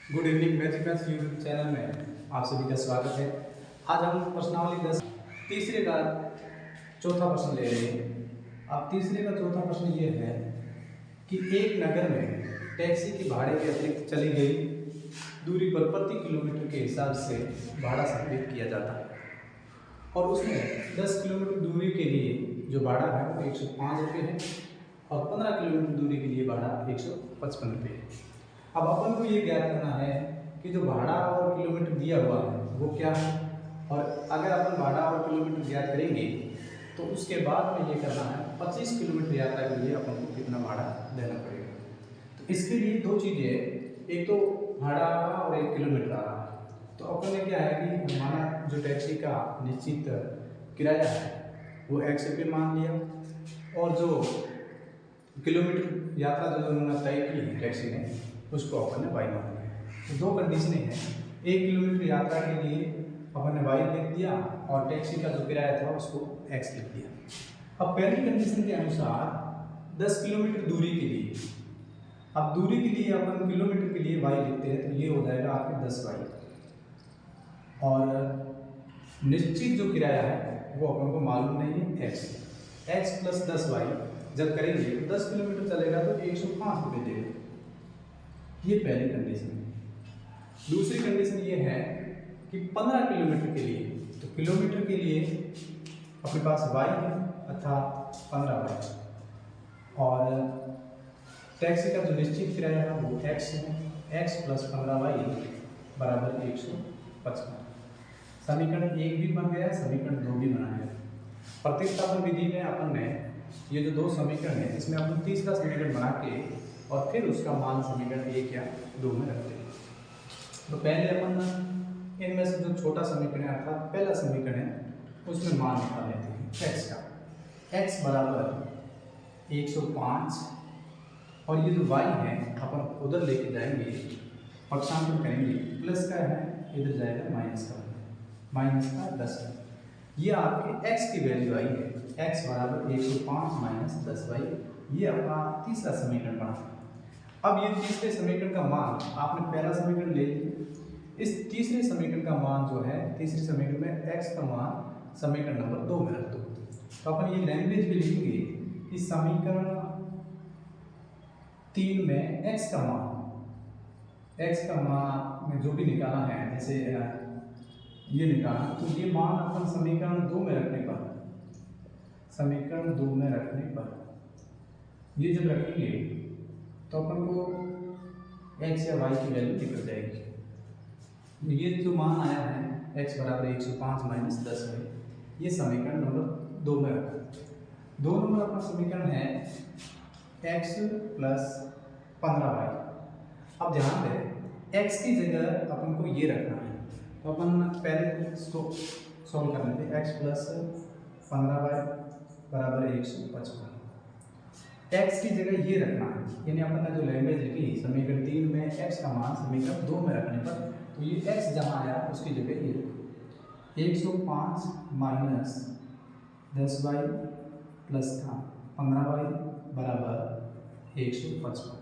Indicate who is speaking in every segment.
Speaker 1: Good evening magic maths YouTube channel में आप सभी का स्वागत है। आज हम प्रश्नावली 10 तीसरे का चौथा प्रश्न ले रहे हैं। अब तीसरे का चौथा प्रश्न ये है कि एक नगर में टैक्सी के भाड़े के अतिरिक्त चली गई दूरी पर प्रति किलोमीटर के हिसाब से भाड़ा संकलित किया जाता है और उसमें 10 किलोमीटर दूरी के लिए जो भाड़ा है वो 105 रुपये है और 15 किलोमीटर दूरी के लिए भाड़ा 155 रुपये है। अब अपन को ये ज्ञात करना है कि जो भाड़ा और किलोमीटर दिया हुआ है वो क्या है, और अगर अपन भाड़ा और किलोमीटर ज्ञात करेंगे तो उसके बाद में ये करना है 25 किलोमीटर यात्रा के लिए अपन को कितना भाड़ा देना पड़ेगा। तो इसके लिए दो चीज़ें हैं, एक तो भाड़ा आ रहा और एक किलोमीटर आ रहा। तो अपन ने क्या है कि हमारा जो टैक्सी का निश्चित किराया है वो X रुपये मान लिया और जो किलोमीटर यात्रा जो उन्होंने तय की है टैक्सी ने उसको अपन ने वाई मान लिया। तो दो कंडीशनें हैं, 1 किलोमीटर यात्रा के लिए अपन ने वाई लिख दिया और टैक्सी का जो किराया था उसको एक्स लिख दिया। अब पहली कंडीशन के अनुसार 10 किलोमीटर दूरी के लिए, अब दूरी के लिए अपन किलोमीटर के लिए वाई लिखते हैं तो ये हो जाएगा आपके 10 वाई, और निश्चित जो किराया है वो अपन को मालूम नहीं है एक्स प्लस 10 वाई जब करेंगे तो 10 किलोमीटर चलेगा तो 105 रुपये देगा। ये पहली कंडीशन है। दूसरी कंडीशन ये है कि 15 किलोमीटर के लिए, तो किलोमीटर के लिए अपने पास y है अर्थात 15 वाई और टैक्सी का जो निश्चित किराया है वो x है, x प्लस 15 वाई बराबर 155। समीकरण 1 भी बन गया, समीकरण 2 भी बना गया। प्रतिस्थापन विधि में अपन ने ये जो दो समीकरण है इसमें अपन तीसरा समीकरण बना के और फिर उसका मान समीकरण 1 या 2 में रखते हैं। तो पहले अपन इनमें से जो छोटा समीकरण है अर्थात पहला समीकरण है उसमें मान निकाल लेते हैं x का। x बराबर 105 और ये जो y है अपन उधर लेके जाएंगे, पक्षांतर करेंगे, प्लस का है इधर जाएगा माइनस का 10। ये आपके x की वैल्यू आई है, x बराबर 105 माइनस 10y। ये अपना तीसरा समीकरण बना। अब ये तीसरे समीकरण का मान आपने पहला समीकरण ले लिया, इस तीसरे समीकरण का मान जो है तीसरे समीकरण में x का मान समीकरण नंबर 2 में रख दो। तो अपन ये लैंग्वेज भी लिखेंगे इस समीकरण 3 में x का मान में जो भी निकाला है, जैसे ये निकाला तो ये मान अपन समीकरण 2 में रखने पर ये जब रखेंगे तो अपन को x या y की वैल्यू निकल जाएगी। ये जो मान आया है x बराबर 105 माइनस 10 है, ये समीकरण नंबर 2 में रखा। 2 नंबर अपना समीकरण है x प्लस 15y। अब ध्यान दें x की जगह अपन को ये रखना है, तो अपन पहले इसको सॉल्व कर लेते हैं। x प्लस 15y बराबर 155। x की जगह ये रखना है, यानी अपन ने जो लैंग्वेज लिखी समीकरण 3 में x का मान समीकरण 2 में रखने पर तो ये x जहाँ आया उसकी जगह ये रखो 105 माइनस 10y प्लस का 15y बराबर 155।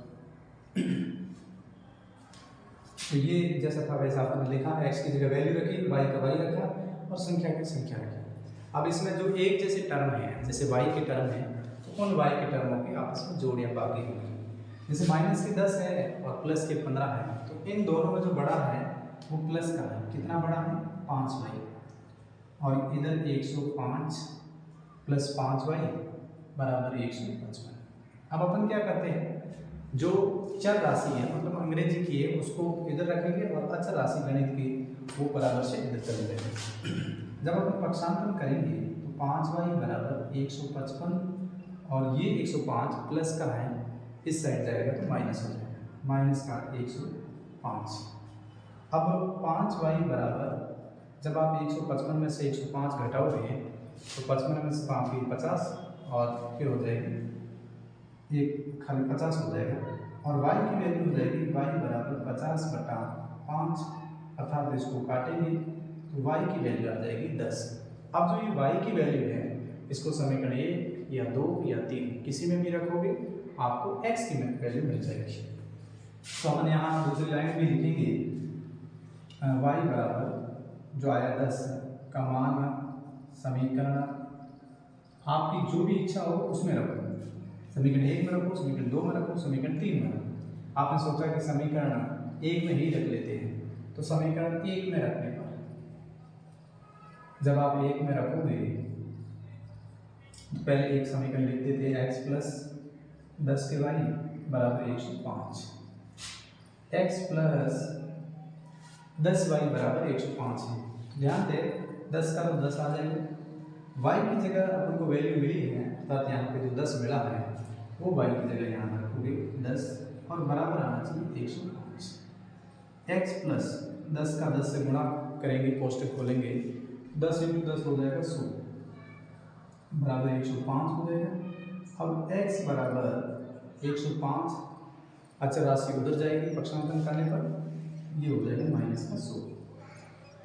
Speaker 1: तो ये जैसा था वैसा आपने लिखा, x की जगह वैल्यू रखी, y का y रखा और संख्या की संख्या रखी। अब इसमें जो एक जैसे टर्म है, जैसे y के टर्म है तो उन y के टर्मों की आपस में जोड़ या बाकी होगी। जैसे माइनस के 10 है और प्लस के 15 है तो इन दोनों में जो बड़ा है वो प्लस का है। कितना बड़ा है? 5y, और इधर 105 प्लस 5y बराबर 155। अब अपन क्या करते हैं, जो चर राशि है मतलब अंग्रेजी की है उसको इधर रखेंगे और अचर राशि गणित की वो बराबर से इधर चले जाएंगे। जब अपन पक्षांतर करेंगे तो 5y बराबर 155 और ये 105 प्लस का है इस साइड जाएगा तो माइनस हो जाएगा, माइनस का 105। अब 5y बराबर जब आप 155 में से 105 घटाओगे तो 55 में से 5 की 50 और फिर हो जाएगी एक खाली 50 हो जाएगा और y की वैल्यू हो जाएगी y बराबर 50/5 अर्थात इसको काटेंगे तो y की वैल्यू आ जाएगी 10। अब जो ये y की वैल्यू है इसको समीकरण 1 या 2 या 3 किसी में भी रखोगे आपको x की वैल्यू मिल जाएगी। तो हम यहाँ दूसरी लाइन भी लिखेंगे वाई बराबर जो आया 10 का मान समीकरण आपकी जो भी इच्छा हो उसमें रखो। समीकरण 1 में रखो, समीकरण 2 में रखो, समीकरण 3 में रखो। आपने सोचा कि समीकरण 1 में ही रख लेते हैं, तो समीकरण 1 में रखने पर जब आप 1 में रखोगे तो पहले एक समीकरण लिखते थे x प्लस 10 के वाई बराबर 105, x प्लस 10 वाई बराबर 105 है। ध्यान दे 10 का तो 10 आ जाएगा, y की जगह अपन को वैल्यू मिली है अर्थात यहाँ पे जो 10 मिला है वो y की जगह यहाँ रखोगे 10 और बराबर आना चाहिए 105। x प्लस 10 का 10 से गुणा करेंगे, कोष्टक खोलेंगे, 10 × 10 हो जाएगा 100 बराबर 105 हो जाएगा। अब x बराबर 105 अचर राशि उधर जाएगी, पक्षांतरण करने पर ये हो जाएगा माइनस का 100।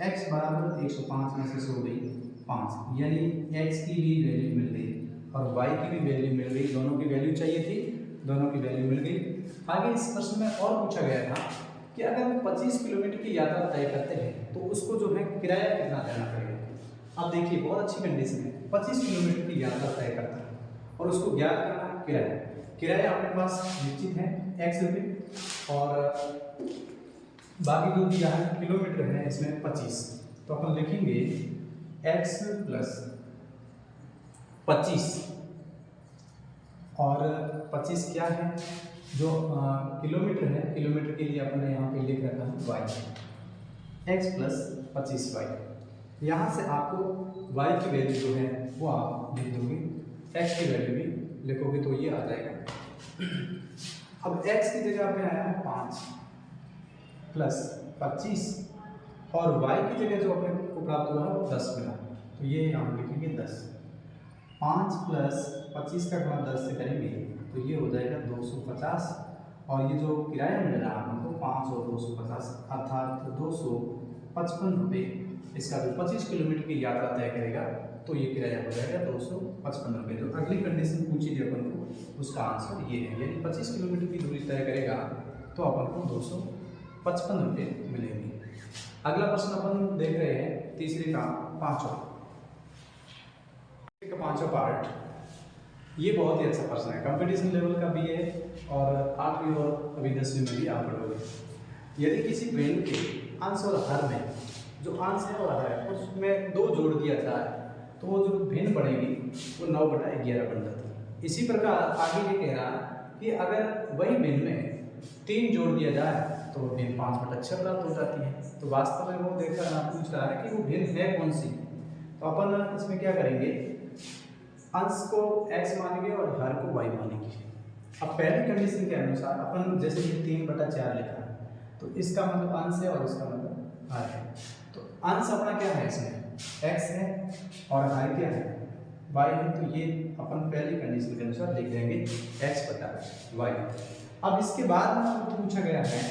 Speaker 1: x बराबर 105 में से 100 गई 5, यानी x की भी वैल्यू मिल गई और y की भी वैल्यू मिल गई। दोनों की वैल्यू चाहिए थी, दोनों की वैल्यू मिल गई। आगे इस प्रश्न में और पूछा गया था कि अगर हम 25 किलोमीटर की यात्रा तय करते हैं तो उसको जो है किराया कितना देना पड़ेगा। अब देखिए बहुत अच्छी कंडीशन है, 25 किलोमीटर की यात्रा तय करता है और उसको ज्ञात करना किराया। किराया अपने पास निश्चित है x रुपये और बाकी जो दिया है किलोमीटर है इसमें 25, तो अपन लिखेंगे x प्लस 25 और 25 क्या है जो किलोमीटर है, किलोमीटर के लिए अपने यहाँ पे लिख रखा है y, x प्लस 25y। यहाँ से आपको y की वैल्यू जो है वो आप लिख दोगे, x की वैल्यू भी लिखोगे तो ये आ जाएगा। अब x की जगह पे आया है 5 प्लस 25 और y की जगह जो अपने को प्राप्त हुआ है वो 10 मिला, तो ये हम लिखेंगे 10। 5 प्लस 25 का गुणा 10 से करेंगे तो ये हो जाएगा 250 और ये जो किराया मिल रहा है हमको 5 और 250 अर्थात 255 रुपये। इसका जो 25 किलोमीटर की यात्रा तय करेगा तो ये किराया हो जाएगा 255 रुपये। जो अगली कंडीशन पूछी थी अपन को उसका आंसर ये है, यानी 25 किलोमीटर की दूरी तय करेगा तो अपन को 255 रुपये मिलेंगे। अगला प्रश्न अपन देख रहे हैं तीसरे का पांचवा पार्ट। ये बहुत ही अच्छा प्रश्न है, कंपटीशन लेवल का भी है और 8वीं और अभी 10वीं में भी आप पढ़ोगे। यदि किसी भिन्न के अंश और हर में जो अंश है और हर है उसमें 2 जोड़ दिया जाए तो वो जो भिन्न बढ़ेगी वो 9/11 बन जाती है। इसी प्रकार आगे ये कह रहा है कि अगर वही भिन्न में 3 जोड़ दिया जाए तो वो भिन्न 5/6 प्राप्त हो जाती है। तो वास्तव में वो देखकर पूछ रहा है कि वो भिन्न है कौन सी। तो अपन इसमें क्या करेंगे, अंश को x मानेंगे और हर को y मानेंगे। अब पहली कंडीशन के अनुसार अपन जैसे ये 3/4 लिखा है तो इसका मतलब अंश है और इसका मतलब हर है। तो अंश अपना क्या है, इसमें x है और हर क्या है y है, तो ये अपन पहली कंडीशन के अनुसार लिख देंगे x/y। अब इसके बाद में पूछा गया है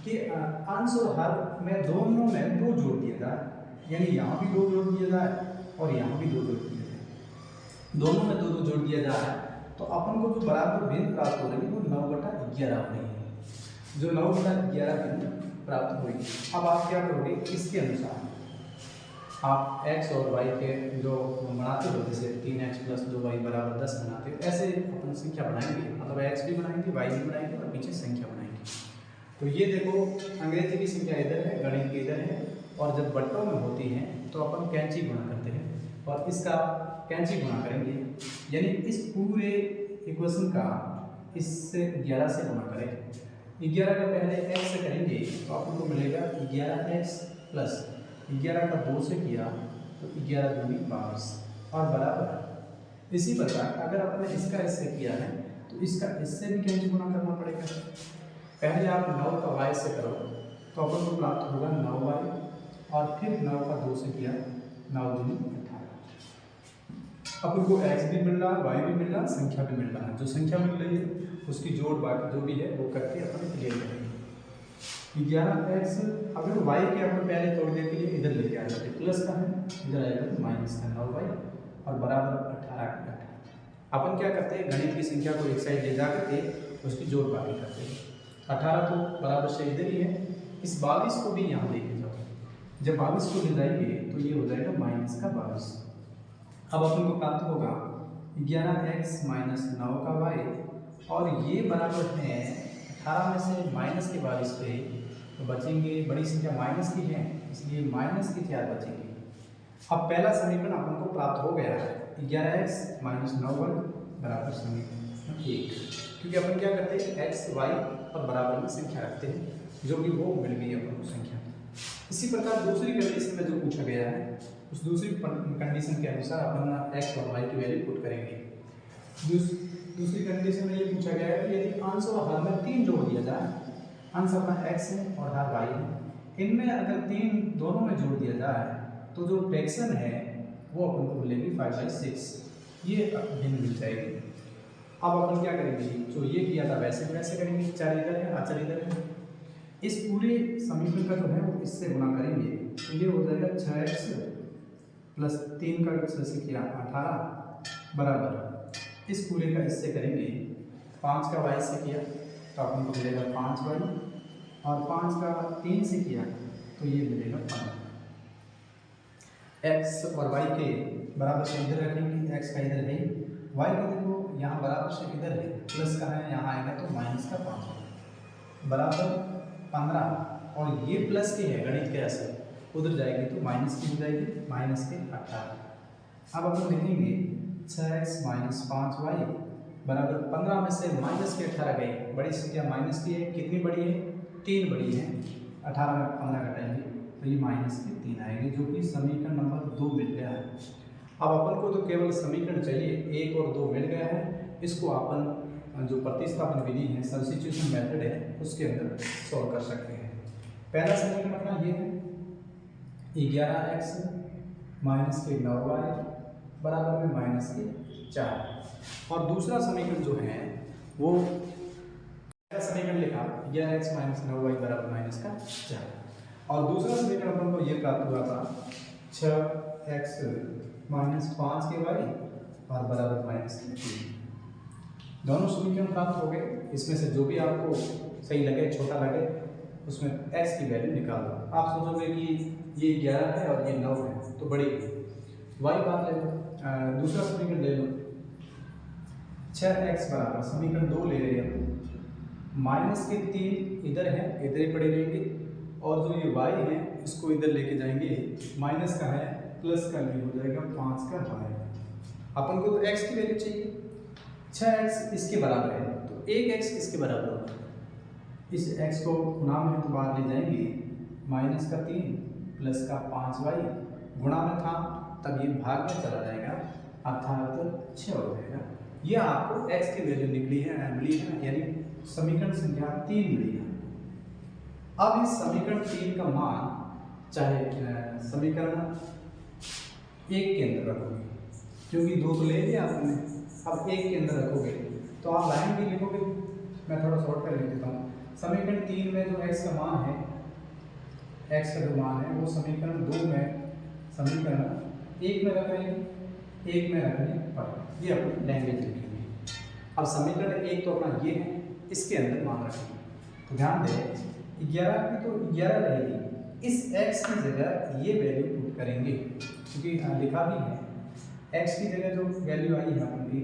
Speaker 1: कि अंश और हर में दोनों में 2 जोड़ दिया जाए, यानी यहाँ भी 2 जोड़ दिया जाए और यहाँ भी 2 जोड़ दिया जाए, दोनों में 2 जोड़ दिया जाए तो अपन को जो बराबर भिन्न प्राप्त हो रही है वो 9/11 हो रही है, जो 9/11 भिन्न प्राप्त होगी। अब आप क्या करोगे, इसके अनुसार आप x और y के जो बनाते हो जैसे 3x + 2y = 10 बनाते हो, ऐसे अपन संख्या बनाएंगे, मतलब x भी बनाएंगे y भी बनाएंगे और पीछे संख्या बनाएंगे। तो ये देखो अंग्रेजी की संख्या इधर है, गणित की इधर है और जब बट्टों में होती हैं तो अपन कैंची गुणा करते हैं और इसका कैंची गुणा करेंगे, यानी इस पूरे इक्वेशन का इससे 11 से गुणा करें। 11 का पहले x से करेंगे तो आपको मिलेगा 11x प्लस 11 का 2 से किया तो 11 दूनी 22 और बराबर। इसी प्रकार अगर आपने इसका इससे किया है तो इसका इससे भी कैंची गुणा करना पड़ेगा। पहले आप 9 का y से करो तो अपन को प्राप्त होगा 9y और फिर 9 का 2 से किया 9 दूनी 18। अपन को x भी मिल रहा है, y भी मिल रहा है, संख्या भी मिल रहा है। जो संख्या मिल रही है उसकी जोड़ बाकी जो भी है वो करके अपन क्लियर करेंगे। 11x अगर y के अपन पहले तोड़ने के लिए इधर लेके आ जाते, प्लस का है इधर आएगा तो माइनस का 9y और बराबर 18 का 18। अपन क्या करते हैं, गणित की संख्या को एक साइड ले जा करके उसकी जोड़ बाकी करते हैं। 18 तो बराबर से इधर ही है, इस 22 को भी यहाँ लेके जाओ जब 22 को ले जाएंगे तो ये हो जाएगा माइनस का 22। अब अपन को प्राप्त होगा 11x माइनस 9 का y, और ये बराबर है 18 में से माइनस के 22 पे, तो बचेंगे, बड़ी संख्या माइनस की है इसलिए माइनस के 4 बचेंगे। अब पहला समीकरण अपन को प्राप्त हो गया है 11x माइनस 9y बराबर समीकरण 1, क्योंकि अपन क्या करते हैं x y और बराबर में संख्या रखते हैं, जो कि वो मिल गई अपन को संख्या। इसी प्रकार दूसरी कंडीशन में जो पूछा गया है उस दूसरी कंडीशन के अनुसार अपन x और y की वैल्यू पुट करेंगे। दूसरी कंडीशन में ये पूछा गया है कि यदि अंश और हर में 3 जोड़ दिया जाए, अंश अपना x है और हर y है, इनमें अगर 3 दोनों में जोड़ दिया जाए तो जो फ्रैक्शन है वो अपन को मिलेगी 5/6, ये भिन्न मिल जाएगी। अब अपन क्या करेंगे, जो ये किया था वैसे वैसे करेंगे, 4 इधर है अचर इधर है, इस पूरे समीकरण का जो है वो इससे गुणा करेंगे तो ये हो जाएगा 6x प्लस 3 का 6 से किया 18 बराबर, इस पूरे का इससे करेंगे 5 का y से किया तो अपन को मिलेगा 5y, और 5 का 3 से किया तो ये मिलेगा 15। x और y के बराबर से इधर रखेंगे, x का इधर है, y का देखो यहाँ बराबर से इधर है, प्लस का है यहाँ आएगा तो माइनस का 5 बराबर 15, और ये प्लस के है गणित के असर, उधर जाएगी तो माइनस की हो जाएगी, माइनस के 18। अब अपन लिखेंगे 6x माइनस 5y बराबर 15 में से माइनस के 18 गए, बड़ी संख्या माइनस की है, कितनी बड़ी है 3 बड़ी है, 18 में 15 घटाएंगे तो ये माइनस के 3 आएंगे, जो कि समीकरण नंबर 2 मिल गया है। अब अपन को तो केवल समीकरण चाहिए, 1 और 2 मिल गया है, इसको अपन जो प्रतिस्थापन विधि है सब्स्टिट्यूशन मेथड है उसके अंदर सॉल्व कर सकते हैं। पहला समीकरण अपना ये है 11x माइनस के 9y बराबर में माइनस के 4, और दूसरा समीकरण जो है वो पहला समीकरण लिखा 11x माइनस 9y बराबर माइनस का 4, और दूसरा समीकरण अपन को ये प्राप्त हुआ था 6x माइनस 5 के y और बराबर माइनस के 3। दोनों समीकरण प्राप्त हो गए, इसमें से जो भी आपको सही लगे, छोटा लगे, उसमें x की वैल्यू निकाल दो। आप सोचोगे कि ये 11 है और ये 9 है तो बड़ी y बात ले लो, दूसरा समीकरण ले लो 6x बराबर समीकरण 2 ले रहे हैं, माइनस के 3 इधर है, इधर ही पड़े रहेंगे, और जो ये y है इसको इधर लेके जाएंगे, माइनस का है प्लस का नहीं हो जाएगा 5 का y। अपन को तो x की वैल्यू चाहिए, 6x इसके बराबर है तो 1x किसके बराबर होगा, इस x को गुणा में तो बाहर ले जाएंगे, माइनस का 3 प्लस का 5y, गुणा में था तब ये भाग में चला जाएगा अर्थात 6 हो जाएगा। ये आपको x की वैल्यू मिली है, यानी समीकरण संख्या 3 मिली है। अब इस समीकरण 3 का मान चाहे समीकरण 1 के अंदर रखोगे, क्योंकि 2 तो ले लिया आपने, अब 1 के अंदर रखोगे तो आप लाइन भी लिखोगे, मैं थोड़ा शॉर्ट कर लिख देता हूँ। समीकरण 3 में जो x का मान है, x का जो मान है वो समीकरण 2 में समीकरण 1 में रख रहे हैं, 1 में रखने पर ये अपनी लैंग्वेज लिखेंगे। अब समीकरण 1 तो अपना ये है, इसके अंदर मान रखेंगे, तो ध्यान दें 11 की तो 11 रहेगी, इस x की जगह ये वैल्यू पुट करेंगे, क्योंकि लिखा भी है x की जगह जो वैल्यू आई है अपन की,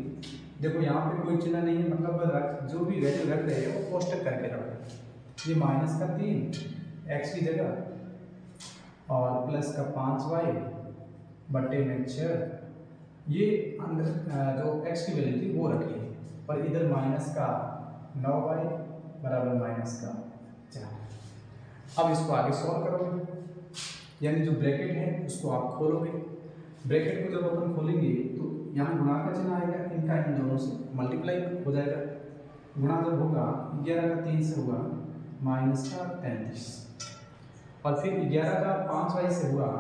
Speaker 1: देखो यहाँ पे कोई चिन्ह नहीं है, मतलब जो भी वैल्यू रख रहे हैं वो पोस्टर करके रखो, ये माइनस का 3 x की जगह और प्लस का 5y बटे में 6, ये अंदर जो x की वैल्यू थी वो रखी है, और इधर माइनस का 9y बराबर माइनस का 4। अब इसको आगे सॉल्व करोगे, यानी जो ब्रैकेट है उसको आप खोलोगे, ब्रैकेट को जब अपन खोलेंगे तो यहाँ गुणा का चिन्ह आएगा, इनका इन दोनों से मल्टीप्लाई हो जाएगा, गुणा जब होगा 11 का 3 से हुआ माइनस का 33, और फिर 11 का 5y से हुआ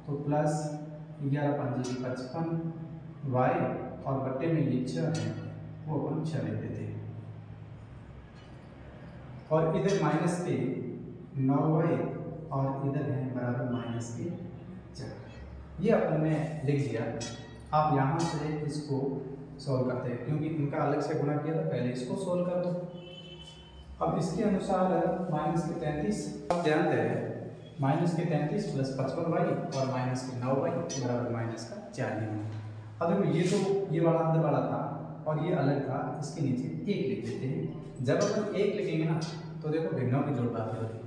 Speaker 1: तो प्लस 11 5 55 y, और बट्टे में ये 6 है वो अपन 6 लेते थे, और इधर माइनस के 9y और इधर है बराबर माइनस के 4, ये अपन ने लिख दिया। आप यहाँ से इसको सॉल्व करते हैं, क्योंकि इनका अलग से गुणा किया था, पहले इसको सॉल्व कर दो। अब इसके अनुसार माइनस के 33, आप ध्यान दें माइनस के 33 प्लस 55y और माइनस के 9y बराबर माइनस का 4 लिखेंगे। अब देखो ये तो ये वाला अंदर वाला था और ये अलग था, इसके नीचे 1 लिख देते हैं। जब अपन 1 लिखेंगे ना तो देखो भिन्नों की जोड़ बाकी होती है,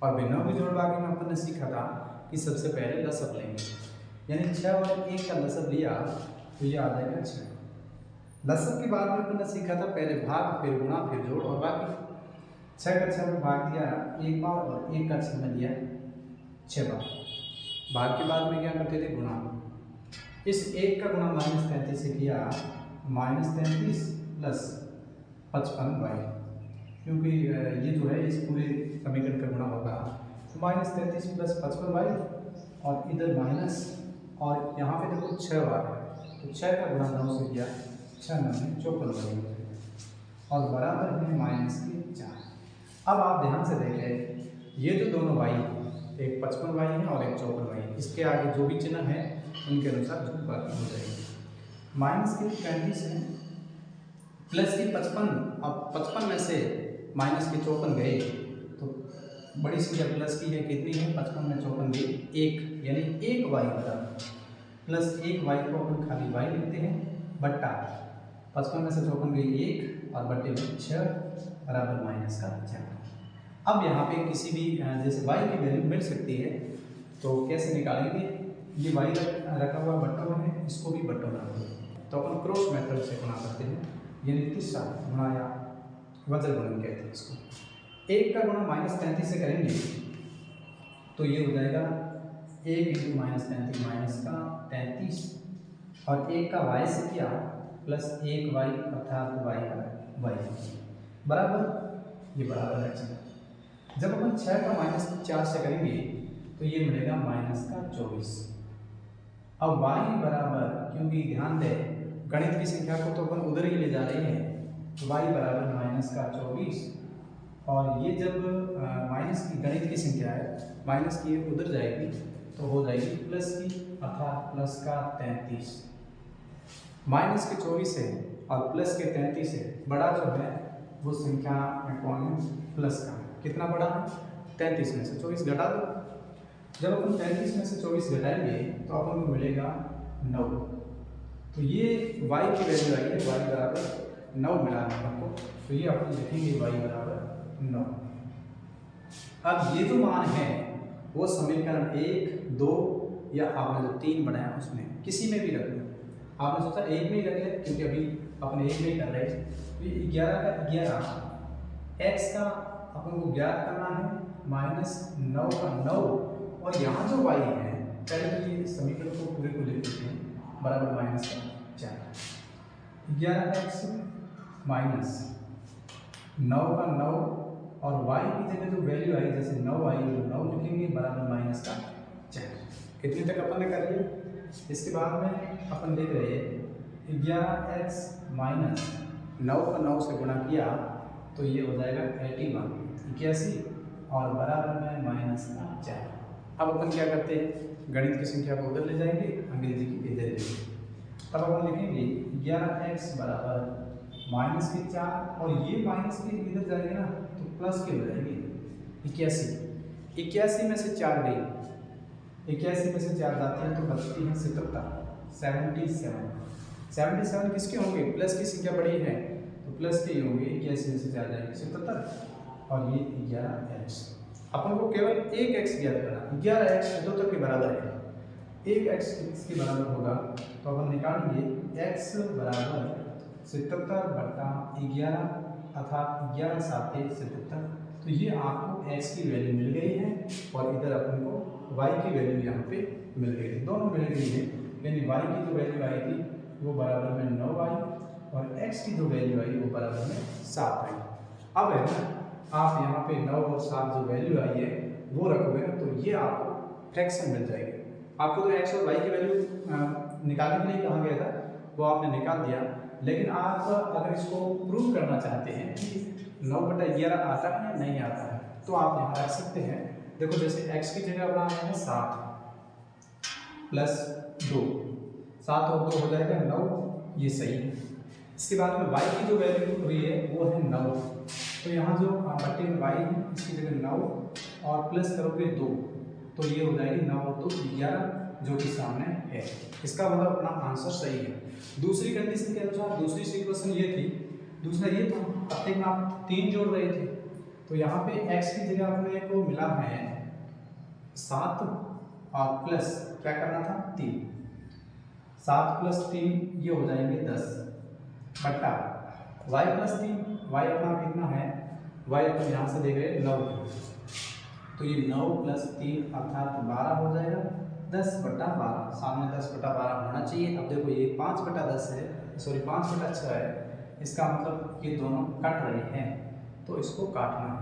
Speaker 1: और भिन्नों की जोड़ बाकी में अपन ने सीखा था कि सबसे पहले लसब लेंगे, यानी 6 और 1 का लसब लिया तो ये आ जाएगा 6। लसब के बाद में अपन ने सीखा था पहले भाग फिर गुणा फिर जोड़ और बाकी। 6 का 6 में भाग दिया 1 बार और 1 का 6 में दिया 6 बार। भाग के बाद में क्या करते थे गुणा। इस 1 का गुणा -33 से किया -33 प्लस 55y, क्योंकि ये जो है इस पूरे समीकरण का गुणा होगा तो -33 प्लस 55y और इधर माइनस, और यहाँ पे देखो 6 बार है तो 6 का गुणा 9 से किया 6 9 54y और बराबर है माइनस के 4। अब आप ध्यान से देखें ये जो दोनों y एक 55y है और एक 54y है, इसके आगे जो भी चिन्ह है उनके अनुसार जो बाकी हो जाएगी। माइनस के 35 है प्लस की 55, अब 55 में से माइनस के 54 गए तो बड़ी संख्या प्लस की है, कितनी है 55 में 54 गई 1, यानी 1 y बराबर प्लस 1 y को अपन खाली y लिखते हैं बट्टा 55 में से 54 गई 1 और बट्टे में 6 बराबर माइनस का 4। अब यहाँ पे किसी भी जैसे y की वैल्यू मिल सकती है तो कैसे निकालेंगे, ये y रखा हुआ बट्टा हुआ है, इसको भी बट्टा रखा हुआ है तो अपन क्रॉस मेथड से गुणा करते हैं, यानी तीसरा गुणा या वज्र गुणन कहते हैं इसको। 1 का गुणा -33 से करेंगे तो ये हो जाएगा 1 × -33 माइनस का 33 और 1 का y से किया प्लस 1y अर्थात y का y बराबर ये बराबर है। जब अपन 6 का -4 से करेंगे तो ये मिलेगा माइनस का 24। अब y बराबर, क्योंकि ध्यान दें गणित की संख्या को तो अपन उधर ही ले जा रहे हैं, तो y बराबर माइनस का 24 और ये जब माइनस की गणित की संख्या है माइनस की उधर जाएगी तो हो जाएगी प्लस की अर्थात प्लस का 33। माइनस के 24 है और प्लस के 33 है, बड़ा जो है वो संख्या में कौन है प्लस का, कितना बड़ा है 33 में से 24 घटा दो। जब अपन 33 में से 24 घटाएंगे तो अपन को मिलेगा 9, तो ये y की वैल्यू आई है, y बराबर 9 मिला है अपन को, तो ये अपन लिखेंगे y बराबर 9। अब ये जो मान है वो समीकरण 1 2 या आपने जो 3 बनाया उसमें किसी में भी रख लो। आपने सोचा 1 में ही रख ले क्योंकि अभी अपने 1 में ही कर रहे हैं, तो 11 का 11 x का अपन को ज्ञात करना है -9 का 9 और यहाँ जो y है पहले तो ये समीकरण को पूरे को लिख देते हैं बराबर माइनस का 4। 11x माइनस 9 का 9 और y की जगह जो वैल्यू आई जैसे 9 आई तो 9 लिखेंगे बराबर माइनस का 4। इतने तक अपन ने कर लिया। इसके बाद में अपन देख रहे हैं 11x माइनस 9 का 9 से गुणा किया तो ये हो जाएगा 81 और बराबर में माइनस का 4। अब अपन क्या करते हैं गणित की संख्या को उधर ले जाएंगे, अंग्रेजी की इधर लेंगे, तब अपन लिखेंगे 11x बराबर माइनस के 4 और ये माइनस के इधर जाएंगे ना तो प्लस के हो जाएंगे 81 में से 4 गई, 81 में से 4 जाते हैं तो बचती है 77 किसके होंगे प्लस की संख्या बड़ी है तो प्लस के ही होंगे, 81 में से 4 जाएंगे 77 और ये 11x। अपन को केवल एक x ज्ञात करना, 11x दो तक के बराबर है, एक x इसके बराबर होगा तो अपन निकालेंगे x बराबर 77/11 अर्थात 11 7 77। तो ये आपको x की वैल्यू मिल गई है और इधर अपन को y की वैल्यू यहाँ पे मिल गई है, दोनों मिल गई है, यानी y की जो वैल्यू आई थी वो बराबर में 9 आई और x की जो वैल्यू आई वो बराबर में 7 आई। अब है ना आप यहाँ पे 9 और 7 जो वैल्यू आई है वो रखोगे ना तो ये आपको फ्रैक्शन मिल जाएगी। आपको तो x और y की वैल्यू निकालने के लिए कहा गया था वो आपने निकाल दिया, लेकिन आप अगर इसको प्रूव करना चाहते हैं कि 9/11 आता है या नहीं आता है तो आप यहाँ रख सकते हैं। देखो जैसे x की जगह बनाया है 7 प्लस 2, 7 और 2 हो जाएगा 9, ये सही है। इसके बाद में y की जो वैल्यू हुई है वो है 9, तो यहाँ जो बट्टे में y है इसकी जगह 9 और प्लस करोगे 2 तो ये हो जाएगी 9 और 2 11 जो कि सामने है। इसका मतलब अपना आंसर सही है। दूसरी कंडीशन के अनुसार दूसरी सिचुएशन ये थी, दूसरा ये था प्रत्येक में आप 3 जोड़ रहे थे, तो यहाँ पे x की जगह अपने को मिला है 7 और प्लस क्या करना था 3, 7 प्लस 3 ये हो जाएंगे 10 बट्टा y प्लस 3, y अपना कितना है, y अपन यहाँ से देख रहे हैं 9, तो ये 9 प्लस 3 अर्थात 12 हो जाएगा, 10 बट्टा 12, सामने 10 बट्टा 12 होना चाहिए। अब देखो ये 5 बट्टा 10 है, सॉरी 5 बट्टा 6 है, इसका मतलब ये दोनों कट रहे हैं, तो इसको काटना है।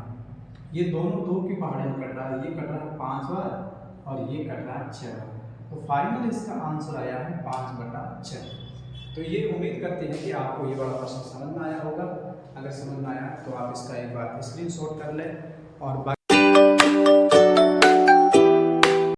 Speaker 1: ये दोनों 2 की पहाड़ी में कट रहा है, ये कट रहा है 5 बार और ये कट रहा है 6 बार, तो फाइनल इसका आंसर आया है 5 बट्टा 6। तो ये उम्मीद करते हैं कि आपको ये बड़ा प्रश्न समझ में आया होगा। अगर समझ में आया तो आप इसका एक बार स्क्रीनशॉट कर लें और